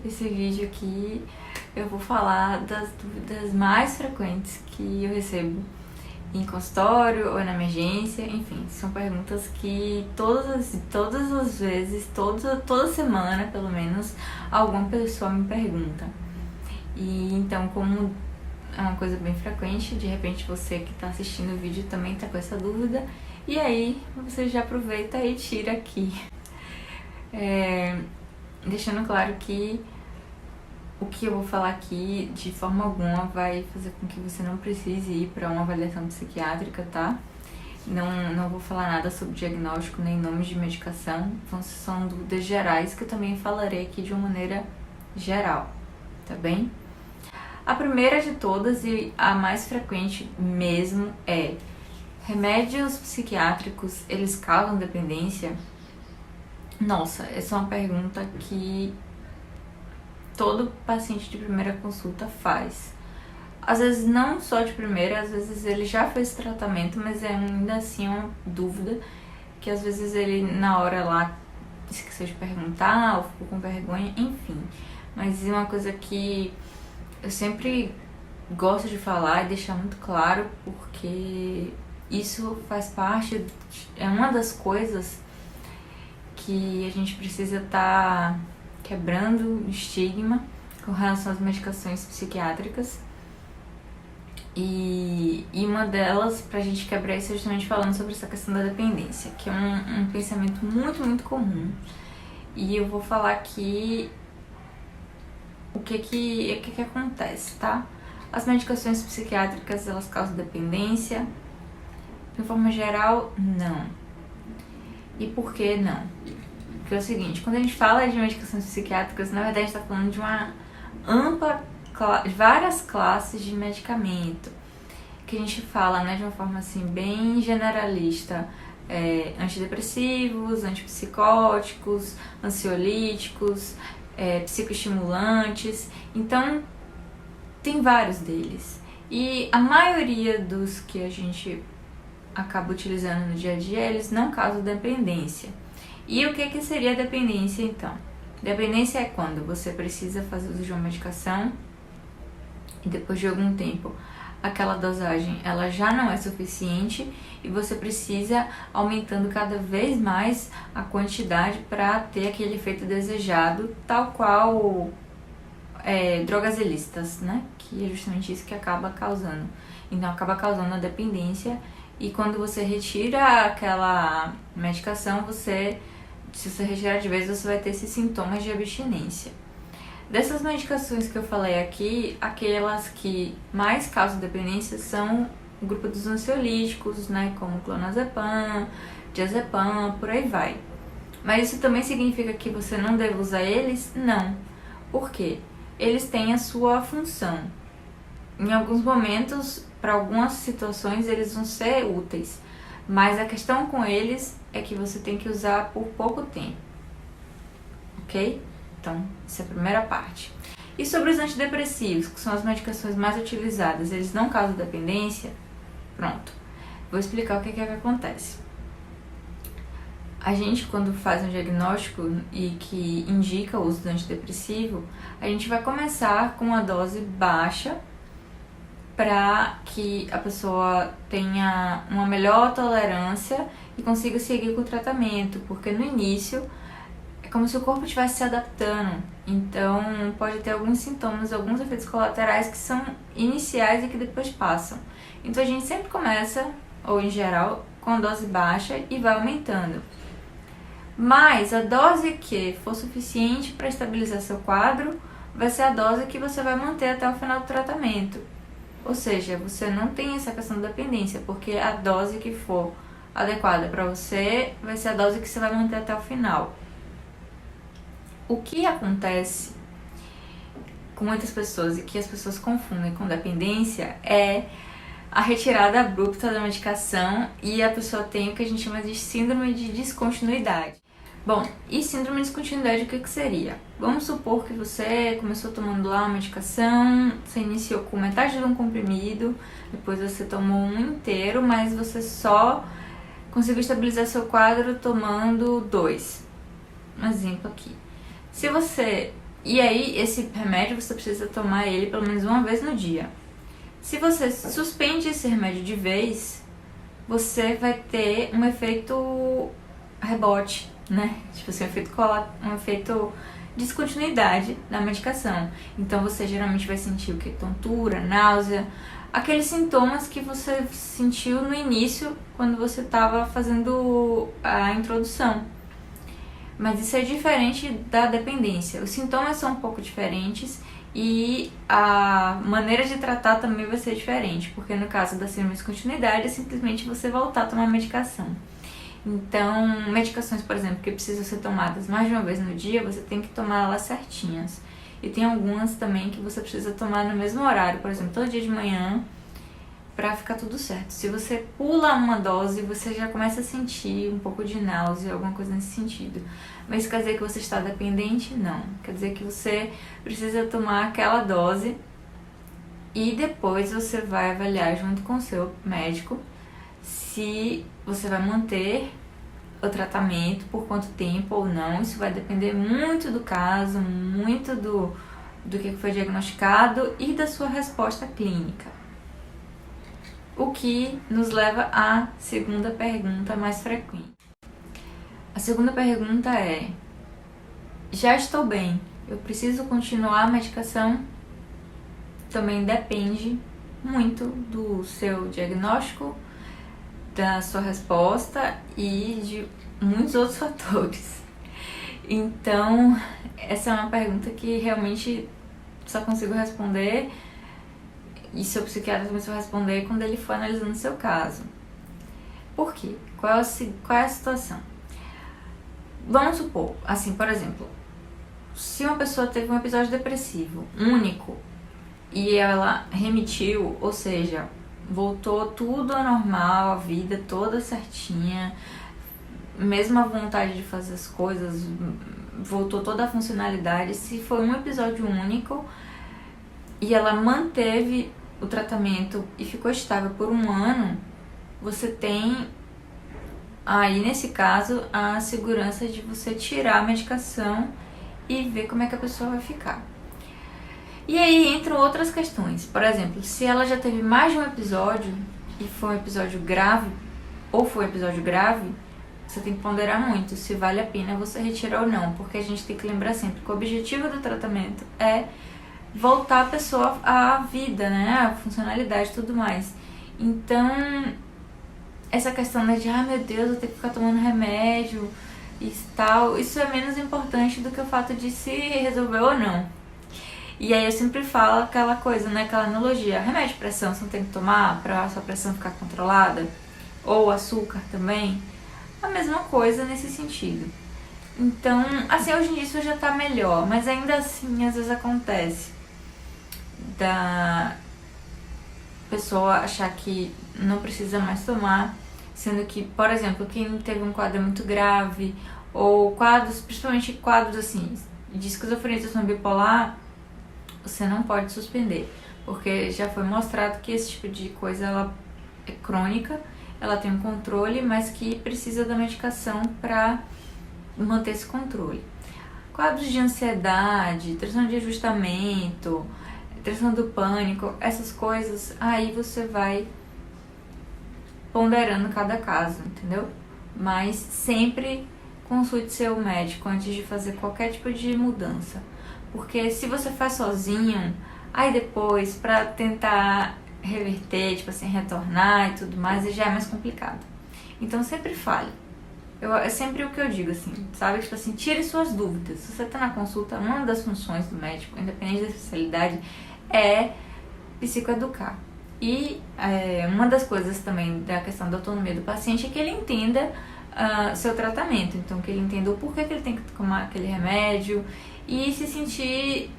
esse vídeo aqui eu vou falar das dúvidas mais frequentes que eu recebo em consultório ou na emergência, enfim, são perguntas que todas as vezes, toda semana pelo menos, alguma pessoa me pergunta. E então, como é uma coisa bem frequente, de repente você que está assistindo o vídeo também está com essa dúvida, e aí você já aproveita e tira aqui. Deixando claro que o que eu vou falar aqui de forma alguma vai fazer com que você não precise ir para uma avaliação psiquiátrica, tá? Não vou falar nada sobre diagnóstico nem nomes de medicação, são dúvidas gerais que eu também falarei aqui de uma maneira geral, tá bem? A primeira de todas e a mais frequente mesmo é: remédios psiquiátricos, eles causam dependência? Nossa, essa é uma pergunta que todo paciente de primeira consulta faz. Às vezes não só de primeira, às vezes ele já fez tratamento, mas é ainda assim uma dúvida que às vezes ele na hora lá esqueceu de perguntar ou ficou com vergonha, enfim. Mas é uma coisa que eu sempre gosto de falar e deixar muito claro, porque isso faz parte, é uma das coisas que a gente precisa estar quebrando o estigma com relação às medicações psiquiátricas. E uma delas, pra gente quebrar isso, é justamente falando sobre essa questão da dependência, que é um pensamento muito comum. E eu vou falar aqui o que acontece, tá? As medicações psiquiátricas, elas causam dependência? De forma geral, não. E por que não? Porque é o seguinte, quando a gente fala de medicações psiquiátricas, na verdade a gente está falando de uma várias classes de medicamento, que a gente fala, né, de uma forma assim bem generalista, antidepressivos, antipsicóticos, ansiolíticos, psicoestimulantes. Então tem vários deles, e a maioria dos que a gente acaba utilizando no dia a dia, eles não causam dependência. E o que seria dependência, então? Dependência é quando você precisa fazer uso de uma medicação e depois de algum tempo aquela dosagem ela já não é suficiente e você precisa aumentando cada vez mais a quantidade para ter aquele efeito desejado, tal qual drogas ilícitas, né? Que é justamente isso que acaba causando. Então acaba causando a dependência, e quando você retira aquela medicação, se você retirar de vez, você vai ter esses sintomas de abstinência. Dessas medicações que eu falei aqui, aquelas que mais causam dependência são o grupo dos ansiolíticos, né, como clonazepam, diazepam, por aí vai. Mas isso também significa que você não deve usar eles? Não. Por quê? Eles têm a sua função. Em alguns momentos, para algumas situações, eles vão ser úteis, mas a questão com eles é que você tem que usar por pouco tempo, ok? Então, essa é a primeira parte. E sobre os antidepressivos, que são as medicações mais utilizadas, eles não causam dependência? Pronto, vou explicar o que acontece. A gente, quando faz um diagnóstico e que indica o uso do antidepressivo, a gente vai começar com uma dose baixa para que a pessoa tenha uma melhor tolerância e consiga seguir com o tratamento, porque no início é como se o corpo estivesse se adaptando, então pode ter alguns sintomas, alguns efeitos colaterais que são iniciais e que depois passam. Então a gente sempre começa, ou em geral, com a dose baixa e vai aumentando. Mas a dose que for suficiente para estabilizar seu quadro vai ser a dose que você vai manter até o final do tratamento. Ou seja, você não tem essa questão da dependência, porque a dose que for adequada para você vai ser a dose que você vai manter até o final. O que acontece com muitas pessoas e que as pessoas confundem com dependência é a retirada abrupta da medicação, e a pessoa tem o que a gente chama de síndrome de descontinuidade. Bom, e síndrome de descontinuidade o que seria? Vamos supor que você começou tomando lá uma medicação, você iniciou com metade de um comprimido, depois você tomou um inteiro, mas você só conseguiu estabilizar seu quadro tomando 2. Um exemplo aqui. Se você E aí, esse remédio você precisa tomar ele pelo menos uma vez no dia. Se você suspende esse remédio de vez, você vai ter um efeito rebote, né? Tipo assim, um efeito descontinuidade da medicação. Então você geralmente vai sentir o que? Tontura, náusea, aqueles sintomas que você sentiu no início quando você estava fazendo a introdução. Mas isso é diferente da dependência. Os sintomas são um pouco diferentes e a maneira de tratar também vai ser diferente, porque no caso da síndrome de descontinuidade é simplesmente você voltar a tomar medicação. Então, medicações, por exemplo, que precisam ser tomadas mais de uma vez no dia, você tem que tomar elas certinhas. E tem algumas também que você precisa tomar no mesmo horário, por exemplo, todo dia de manhã, pra ficar tudo certo. Se você pula uma dose, você já começa a sentir um pouco de náusea, alguma coisa nesse sentido. Mas quer dizer que você está dependente? Não. Quer dizer que você precisa tomar aquela dose e depois você vai avaliar junto com o seu médico se você vai manter o tratamento, por quanto tempo ou não. Isso vai depender muito do caso, muito do que foi diagnosticado e da sua resposta clínica. O que nos leva à segunda pergunta mais frequente. A segunda pergunta é: já estou bem, eu preciso continuar a medicação? Também depende muito do seu diagnóstico, da sua resposta e de muitos outros fatores. Então, essa é uma pergunta que realmente só consigo responder, e seu psiquiatra também só vai responder quando ele for analisando o seu caso. Por quê? Qual é a situação? Vamos supor, assim, por exemplo, se uma pessoa teve um episódio depressivo único e ela remitiu, ou seja, voltou tudo ao normal, a vida toda certinha, mesmo a vontade de fazer as coisas, voltou toda a funcionalidade. Se foi um episódio único e ela manteve o tratamento e ficou estável por um ano, você tem aí, nesse caso, a segurança de você tirar a medicação e ver como é que a pessoa vai ficar. E aí entram outras questões. Por exemplo, se ela já teve mais de um episódio e foi um episódio grave, ou foi um episódio grave, você tem que ponderar muito se vale a pena você retirar ou não, porque a gente tem que lembrar sempre que o objetivo do tratamento é voltar a pessoa à vida, né, à funcionalidade e tudo mais. Então, essa questão, né, de meu Deus, eu tenho que ficar tomando remédio e tal, isso é menos importante do que o fato de se resolver ou não. E aí eu sempre falo aquela coisa, né, aquela analogia: remédio de pressão você não tem que tomar pra a sua pressão ficar controlada, ou açúcar também, a mesma coisa nesse sentido. Então, assim, hoje em dia isso já tá melhor, mas ainda assim às vezes acontece da pessoa achar que não precisa mais tomar, sendo que, por exemplo, quem teve um quadro muito grave, ou quadros, principalmente quadros assim, de esquizofrenia e transtorno bipolar, você não pode suspender, porque já foi mostrado que esse tipo de coisa ela é crônica, ela tem um controle, mas que precisa da medicação para manter esse controle. Quadros de ansiedade, transtorno de ajustamento, transtorno do pânico, essas coisas, aí você vai ponderando cada caso, entendeu? Mas sempre consulte seu médico antes de fazer qualquer tipo de mudança. Porque se você faz sozinho, aí depois, pra tentar reverter, tipo assim, retornar e tudo mais, já é mais complicado. Então sempre fale. É sempre o que eu digo, assim, sabe? Tipo assim, tire suas dúvidas. Se você tá na consulta, uma das funções do médico, independente da especialidade, é psicoeducar. E uma das coisas também da questão da autonomia do paciente é que ele entenda seu tratamento. Então, que ele entenda o porquê que ele tem que tomar aquele remédio e se sentir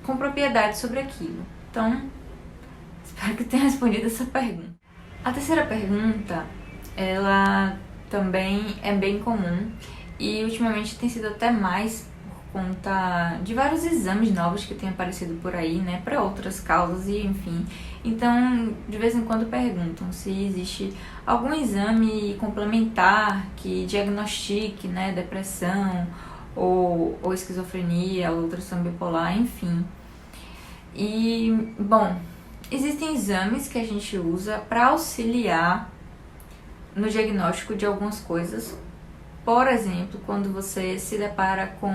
com propriedade sobre aquilo. Então, espero que tenha respondido essa pergunta. A terceira pergunta, ela também é bem comum e ultimamente tem sido até mais por conta de vários exames novos que têm aparecido por aí, né, para outras causas e enfim. Então, de vez em quando perguntam se existe algum exame complementar que diagnostique, né, depressão ou esquizofrenia, ou transtorno bipolar, enfim. E, bom, existem exames que a gente usa para auxiliar no diagnóstico de algumas coisas. Por exemplo, quando você se depara com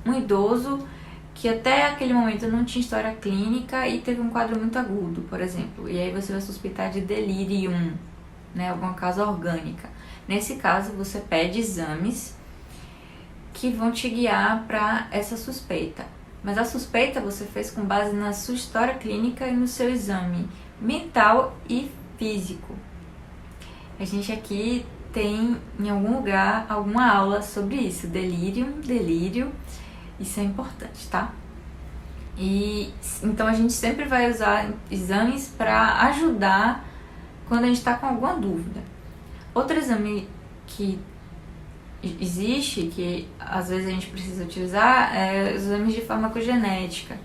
um idoso que até aquele momento não tinha história clínica e teve um quadro muito agudo, por exemplo, e aí você vai suspeitar de delirium, né, alguma causa orgânica. Nesse caso, você pede exames que vão te guiar para essa suspeita. Mas a suspeita você fez com base na sua história clínica e no seu exame mental e físico. A gente aqui tem em algum lugar alguma aula sobre isso, delírio, isso é importante, tá? E então a gente sempre vai usar exames para ajudar quando a gente está com alguma dúvida. Outro exame que existe, que às vezes a gente precisa utilizar, é os exames de farmacogenética,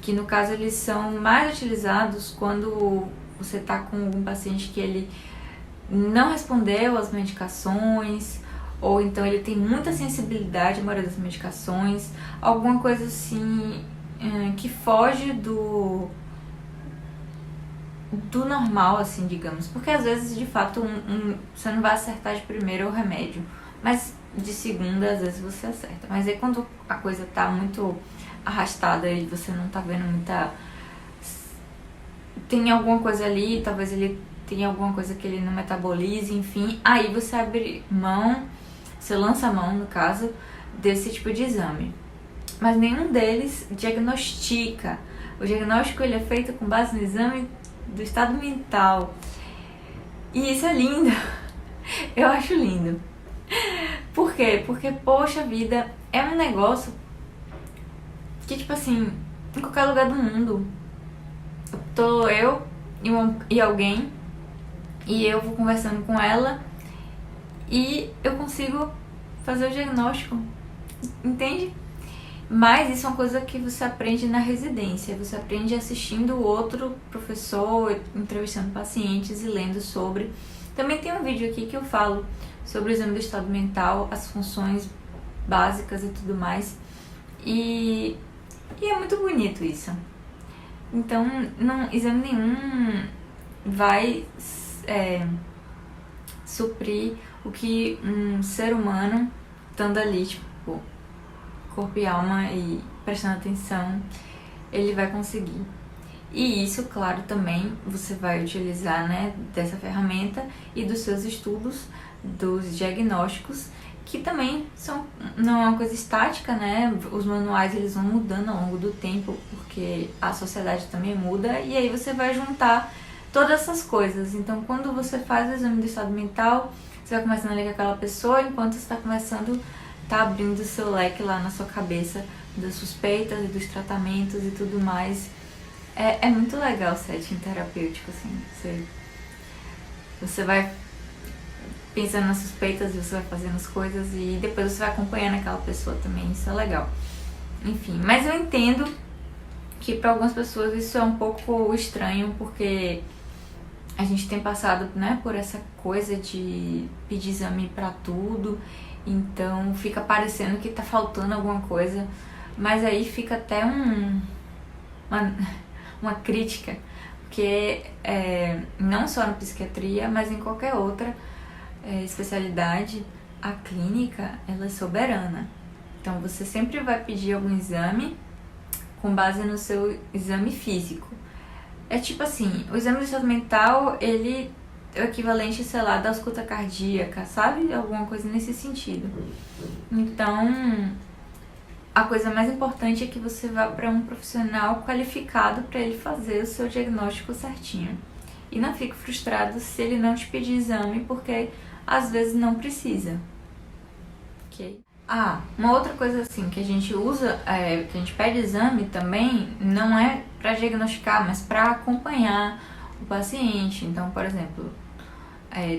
que no caso eles são mais utilizados quando você está com um paciente que ele não respondeu às medicações, ou então ele tem muita sensibilidade à maioria das medicações, alguma coisa assim que foge do normal, assim, digamos. Porque às vezes, de fato, você não vai acertar de primeira o remédio, mas de segunda, às vezes, você acerta. Mas aí quando a coisa tá muito arrastada e você não tá vendo muita... Tem alguma coisa ali, talvez ele tenha alguma coisa que ele não metabolize, enfim. Aí você abre mão, você lança a mão, no caso, desse tipo de exame. Mas nenhum deles diagnostica. O diagnóstico ele é feito com base no exame do estado mental. E isso é lindo. Eu acho lindo. Por quê? Porque, poxa vida, é um negócio que, tipo assim, em qualquer lugar do mundo, tô eu e alguém, e eu vou conversando com ela e eu consigo fazer o diagnóstico, entende? Mas isso é uma coisa que você aprende na residência, você aprende assistindo outro professor, entrevistando pacientes e lendo sobre. Também tem um vídeo aqui que eu falo sobre o exame do estado mental, as funções básicas e tudo mais. E é muito bonito isso. Então, não, exame nenhum vai suprir o que um ser humano, estando ali, tipo, corpo e alma e prestando atenção, ele vai conseguir. E isso, claro, também você vai utilizar, né, dessa ferramenta e dos seus estudos, dos diagnósticos, que também não é uma coisa estática, né? Os manuais eles vão mudando ao longo do tempo, porque a sociedade também muda, e aí você vai juntar todas essas coisas. Então, quando você faz o exame do estado mental, você vai começando a ler com aquela pessoa, enquanto você está começando, tá abrindo o seu leque lá na sua cabeça das suspeitas e dos tratamentos e tudo mais. É muito legal o setting terapêutico, assim. Você vai pensando nas suspeitas e você vai fazendo as coisas e depois você vai acompanhando aquela pessoa também, isso é legal. Enfim, mas eu entendo que para algumas pessoas isso é um pouco estranho, porque a gente tem passado, né, por essa coisa de pedir exame para tudo, então fica parecendo que tá faltando alguma coisa, mas aí fica até uma crítica, porque não só na psiquiatria, mas em qualquer outra especialidade, a clínica ela é soberana. Então você sempre vai pedir algum exame com base no seu exame físico. É tipo assim, o exame do estado mental, ele é o equivalente, sei lá, da ausculta cardíaca, sabe? Alguma coisa nesse sentido. Então, a coisa mais importante é que você vá para um profissional qualificado para ele fazer o seu diagnóstico certinho. E não fique frustrado se ele não te pedir exame, porque às vezes não precisa. Ok? Uma outra coisa assim que a gente usa, que a gente pede exame também, não é para diagnosticar, mas para acompanhar o paciente. Então, por exemplo,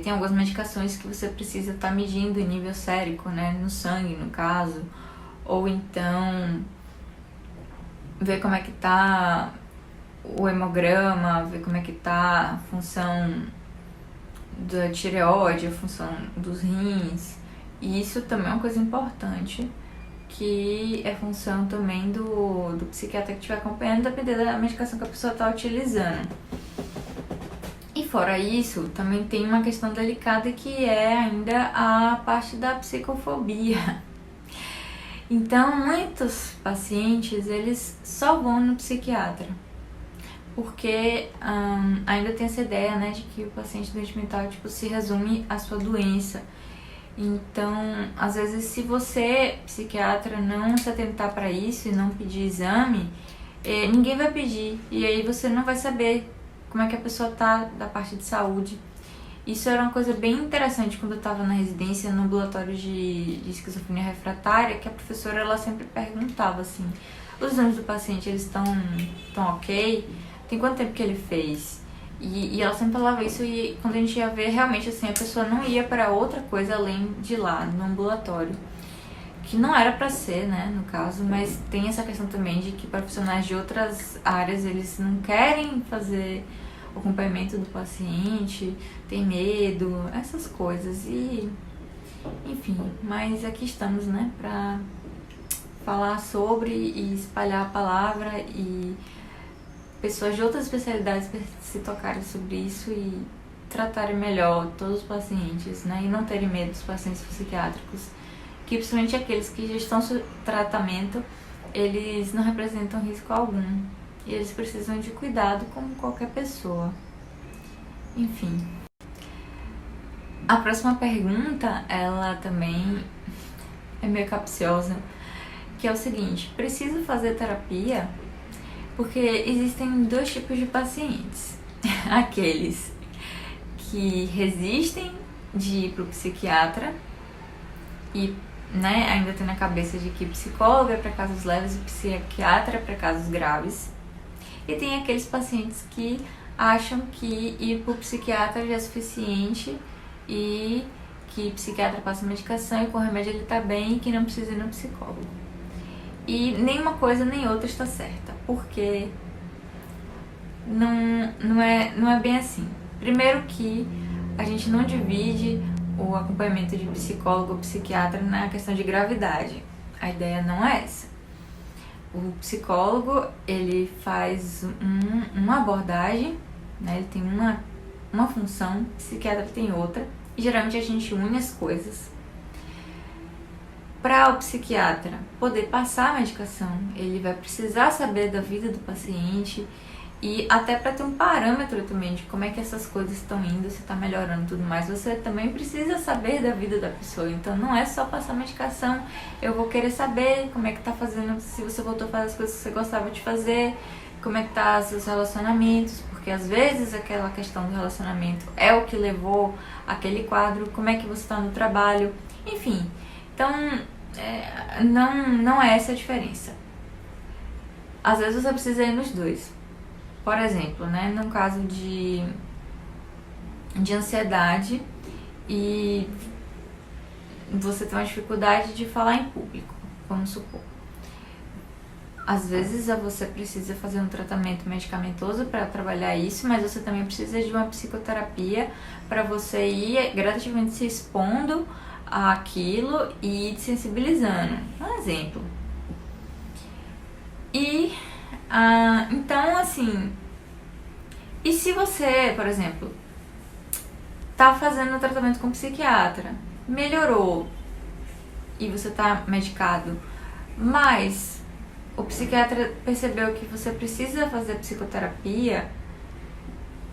tem algumas medicações que você precisa estar medindo em nível sérico, né, no sangue, no caso, ou então ver como é que tá o hemograma, ver como é que tá a função da tireoide, a função dos rins, E isso também é uma coisa importante, que é função também do psiquiatra que estiver acompanhando, dependendo da medicação que a pessoa está utilizando. E fora isso, também tem uma questão delicada que é ainda a parte da psicofobia. Então, muitos pacientes, eles só vão no psiquiatra, porque ainda tem essa ideia, né, de que o paciente doente mental, tipo, se resume à sua doença. Então, às vezes, se você, psiquiatra, não se atentar para isso e não pedir exame, ninguém vai pedir. E aí você não vai saber como é que a pessoa tá da parte de saúde. Isso era uma coisa bem interessante quando eu estava na residência, no ambulatório de esquizofrenia refratária, que a professora, ela sempre perguntava assim, os exames do paciente, eles estão ok? Tem quanto tempo que ele fez? E ela sempre falava isso, e quando a gente ia ver, realmente assim, a pessoa não ia para outra coisa além de lá, no ambulatório. Que não era para ser, né, no caso, mas tem essa questão também de que profissionais de outras áreas, eles não querem fazer o acompanhamento do paciente, tem medo, essas coisas. E, enfim, mas aqui estamos, né, para falar sobre e espalhar a palavra e pessoas de outras especialidades se tocarem sobre isso e tratarem melhor todos os pacientes, né, e não terem medo dos pacientes psiquiátricos, que principalmente aqueles que já estão sob tratamento, eles não representam risco algum e eles precisam de cuidado como qualquer pessoa. Enfim. A próxima pergunta, ela também é meio capciosa, que é o seguinte: preciso fazer terapia? Porque existem dois tipos de pacientes. Aqueles que resistem de ir pro psiquiatra e, né, ainda tem na cabeça de que psicólogo é para casos leves e psiquiatra é para casos graves. E tem aqueles pacientes que acham que ir pro psiquiatra já é suficiente e que psiquiatra passa medicação e com remédio ele tá bem e que não precisa ir no psicólogo. E nenhuma coisa nem outra está certa, porque não é bem assim. Primeiro que a gente não divide o acompanhamento de psicólogo ou psiquiatra na questão de gravidade. A ideia não é essa. O psicólogo, ele faz uma abordagem, né? Ele tem uma função, o psiquiatra tem outra, e geralmente a gente une as coisas. Para o psiquiatra poder passar a medicação, ele vai precisar saber da vida do paciente e até para ter um parâmetro também de como é que essas coisas estão indo, se está melhorando e tudo mais, você também precisa saber da vida da pessoa. Então não é só passar medicação, eu vou querer saber como é que tá fazendo, se você voltou a fazer as coisas que você gostava de fazer, como é que tá seus relacionamentos, porque às vezes aquela questão do relacionamento é o que levou aquele quadro, como é que você está no trabalho, enfim. Então, não é essa a diferença. Às vezes você precisa ir nos dois. Por exemplo, né, num caso de ansiedade e você tem uma dificuldade de falar em público, vamos supor. Às vezes você precisa fazer um tratamento medicamentoso para trabalhar isso, mas você também precisa de uma psicoterapia para você ir gradativamente se expondo àquilo e te sensibilizando. Um exemplo. E então, assim, e se você, por exemplo, tá fazendo um tratamento com psiquiatra, melhorou e você tá medicado, mas o psiquiatra percebeu que você precisa fazer psicoterapia,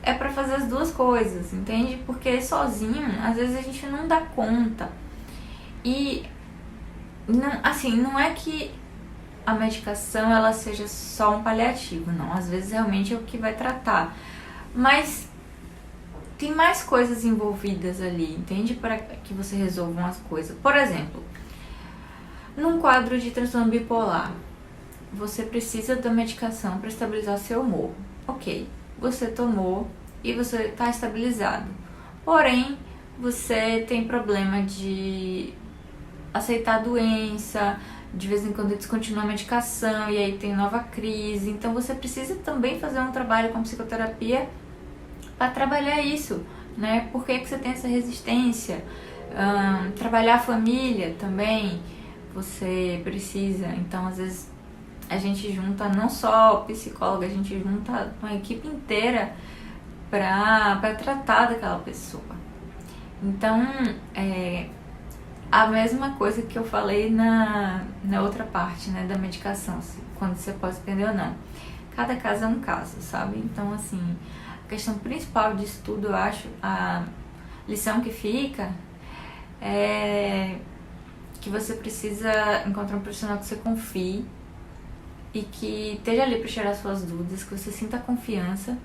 é pra fazer as duas coisas, entende? Porque sozinho, às vezes a gente não dá conta. E, não é que a medicação ela seja só um paliativo, não. Às vezes realmente é o que vai tratar. Mas tem mais coisas envolvidas ali, entende? Para que você resolva as coisas. Por exemplo, num quadro de transtorno bipolar, você precisa da medicação para estabilizar seu humor. Ok, você tomou e você está estabilizado. Porém, você tem problema de aceitar a doença, de vez em quando descontinua a medicação e aí tem nova crise. Então você precisa também fazer um trabalho com psicoterapia para trabalhar isso, né? Por que você tem essa resistência? Trabalhar a família também, você precisa. Então, às vezes, a gente junta não só psicóloga, a gente junta uma equipe inteira para tratar daquela pessoa. Então, a mesma coisa que eu falei na outra parte, né, da medicação, quando você pode suspender ou não. Cada caso é um caso, sabe? Então, assim, a questão principal disso tudo, eu acho, a lição que fica é que você precisa encontrar um profissional que você confie e que esteja ali para tirar suas dúvidas, que você sinta confiança,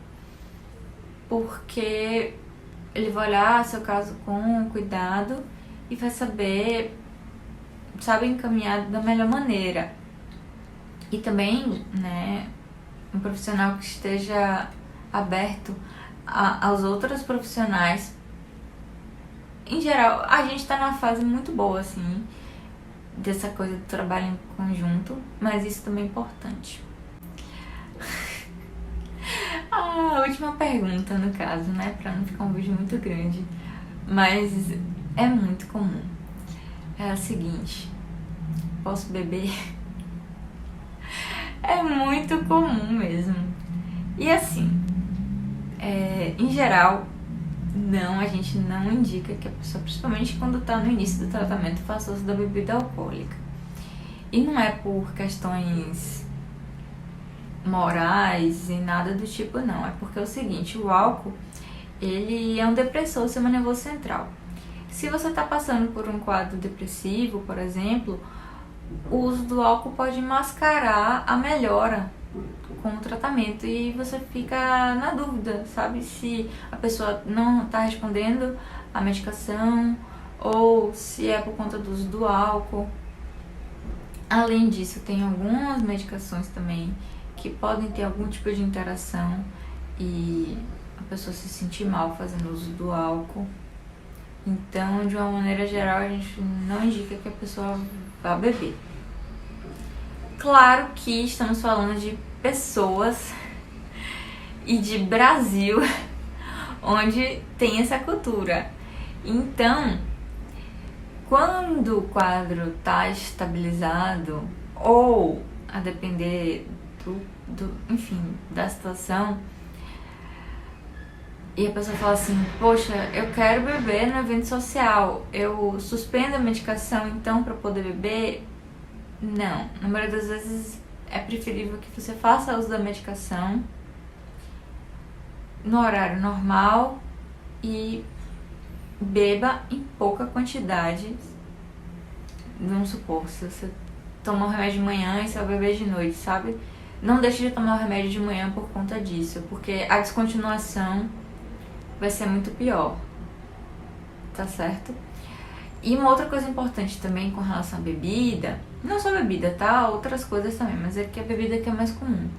porque ele vai olhar seu caso com cuidado e vai saber, sabe, encaminhar da melhor maneira. E também, né, um profissional que esteja aberto aos outros profissionais. Em geral, a gente tá numa fase muito boa, assim, dessa coisa do trabalho em conjunto, mas isso também é importante. A última pergunta, no caso, né, pra não ficar um vídeo muito grande, mas é muito comum. É a seguinte: posso beber? É muito comum mesmo. E assim, em geral, não, a gente não indica que a pessoa, principalmente quando está no início do tratamento, faça uso da bebida alcoólica. E não é por questões morais e nada do tipo, não. É porque é o seguinte: o álcool, ele é um depressor do sistema nervoso central. Se você está passando por um quadro depressivo, por exemplo, o uso do álcool pode mascarar a melhora com o tratamento e você fica na dúvida, sabe, se a pessoa não está respondendo à medicação ou se é por conta do uso do álcool. Além disso, tem algumas medicações também que podem ter algum tipo de interação e a pessoa se sentir mal fazendo uso do álcool. Então, de uma maneira geral, a gente não indica que a pessoa vá beber. Claro que estamos falando de pessoas e de Brasil, onde tem essa cultura. Então, quando o quadro está estabilizado, ou a depender enfim, da situação, e a pessoa fala assim: poxa, eu quero beber no evento social, eu suspendo a medicação então para poder beber? Não, na maioria das vezes é preferível que você faça uso da medicação no horário normal e beba em pouca quantidade. Vamos supor, se você toma o remédio de manhã e você vai beber de noite, sabe? Não deixe de tomar o remédio de manhã por conta disso, porque a descontinuação vai ser muito pior, tá certo? E uma outra coisa importante também com relação à bebida, não só bebida, tá? Outras coisas também, mas é que a bebida que é mais comum.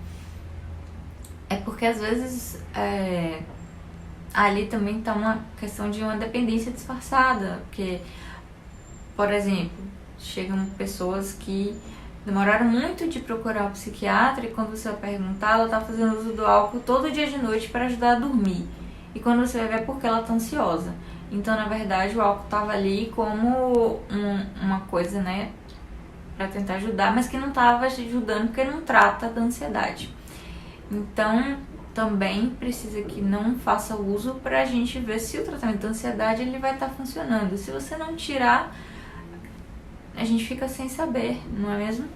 É porque às vezes ali também tá uma questão de uma dependência disfarçada, porque, por exemplo, chegam pessoas que demoraram muito de procurar um psiquiatra e quando você vai perguntar, ela tá fazendo uso do álcool todo dia de noite para ajudar a dormir. E quando você vai ver é porque ela tá ansiosa. Então, na verdade, o álcool tava ali como uma coisa, né, para tentar ajudar, mas que não tava ajudando porque não trata da ansiedade. Então, também precisa que não faça uso pra gente ver se o tratamento da ansiedade ele vai estar funcionando. Se você não tirar, a gente fica sem saber, não é mesmo?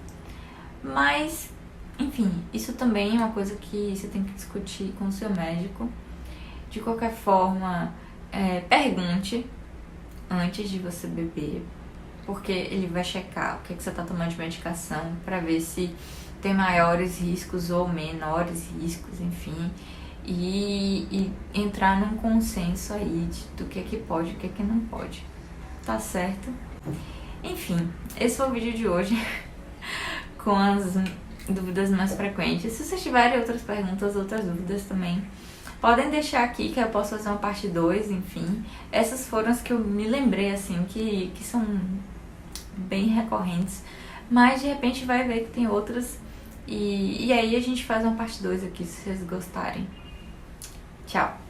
Mas, enfim, isso também é uma coisa que você tem que discutir com o seu médico. De qualquer forma, pergunte antes de você beber, porque ele vai checar o que você está tomando de medicação para ver se tem maiores riscos ou menores riscos, enfim, e entrar num consenso aí do que é que pode e o que é que não pode, tá certo? Enfim, esse foi o vídeo de hoje com as dúvidas mais frequentes. Se vocês tiverem outras perguntas, outras dúvidas também, podem deixar aqui que eu posso fazer uma parte 2, enfim. Essas foram as que eu me lembrei, assim, que são bem recorrentes. Mas, de repente, vai ver que tem outras. E aí a gente faz uma parte 2 aqui, se vocês gostarem. Tchau!